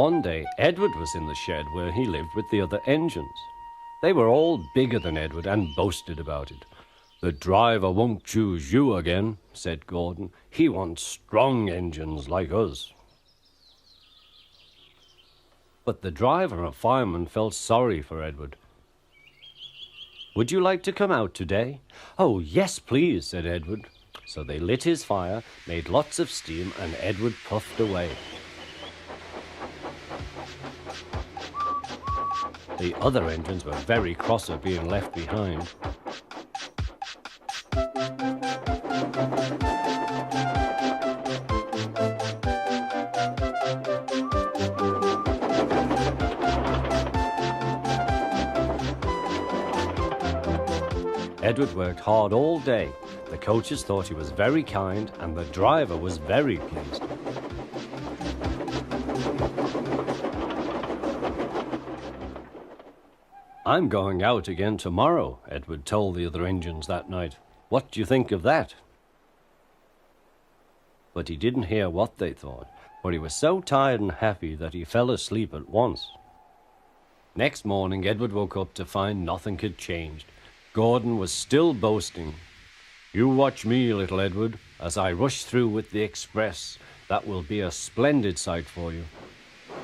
One day, Edward was in the shed where he lived with the other engines. They were all bigger than Edward and boasted about it. "The driver won't choose you again," said Gordon. "He wants strong engines like us." But the driver and fireman felt sorry for Edward. "Would you like to come out today?" "Oh, yes, please," said Edward. So they lit his fire, made lots of steam, and Edward puffed away. The other engines were very cross at being left behind. Edward worked hard all day. The coaches thought he was very kind, and the driver was very pleased. "I'm going out again tomorrow," Edward told the other engines that night. "What do you think of that?" But he didn't hear what they thought, for he was so tired and happy that he fell asleep at once. Next morning, Edward woke up to find nothing had changed. Gordon was still boasting. "You watch me, little Edward, as I rush through with the express. That will be a splendid sight for you.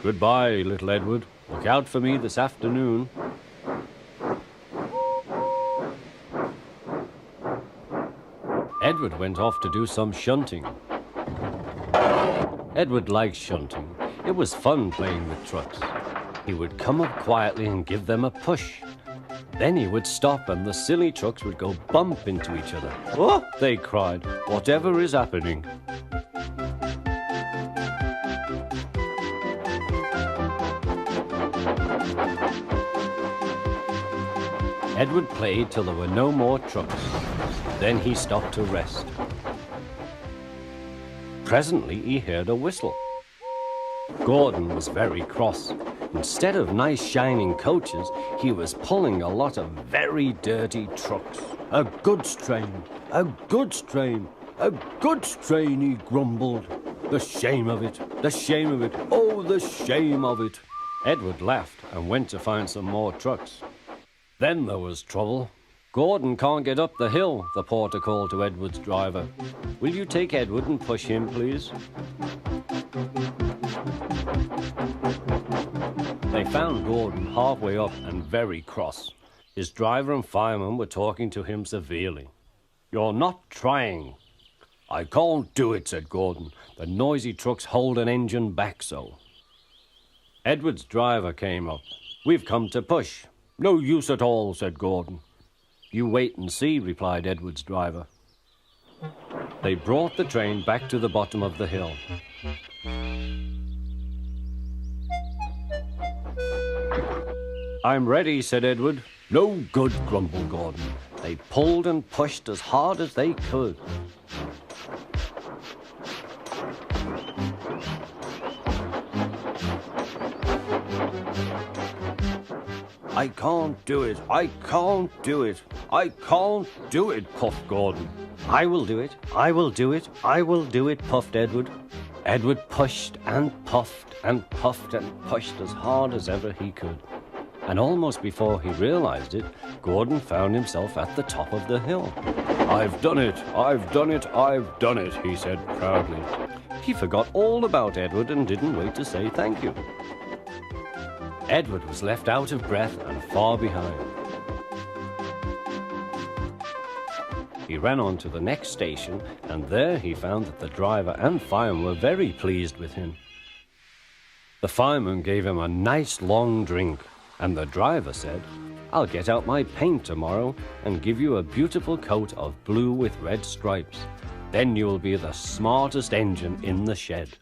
Goodbye, little Edward. Look out for me this afternoon." Edward went off to do some shunting. Edward liked shunting. It was fun playing with trucks. He would come up quietly and give them a push. Then he would stop and the silly trucks would go bump into each other. "Oh!" they cried. "Whatever is happening?" Edward played till there were no more trucks. Then he stopped to rest. Presently he heard a whistle. Gordon was very cross. Instead of nice shining coaches, he was pulling a lot of very dirty trucks. "A goods train, a goods train, a goods train," he grumbled. "The shame of it, the shame of it, oh, the shame of it." Edward laughed and went to find some more trucks. Then there was trouble. "Gordon can't get up the hill," the porter called to Edward's driver. "Will you take Edward and push him, please?" They found Gordon halfway up and very cross. His driver and fireman were talking to him severely. "You're not trying." "I can't do it," said Gordon. "The noisy trucks hold an engine back so." Edward's driver came up. "We've come to push." "No use at all," said Gordon. "You wait and see," replied Edward's driver. They brought the train back to the bottom of the hill. "I'm ready," said Edward. "No good," grumbled Gordon. They pulled and pushed as hard as they could. "I can't do it, I can't do it, I can't do it," puffed Gordon. "I will do it, I will do it, I will do it," puffed Edward. Edward pushed and puffed and puffed and pushed as hard as ever he could. And almost before he realized it, Gordon found himself at the top of the hill. "I've done it, I've done it, I've done it," he said proudly. He forgot all about Edward and didn't wait to say thank you. Edward was left out of breath and far behind. He ran on to the next station, and there he found that the driver and fireman were very pleased with him. The fireman gave him a nice long drink, and the driver said, "I'll get out my paint tomorrow and give you a beautiful coat of blue with red stripes. Then you will be the smartest engine in the shed."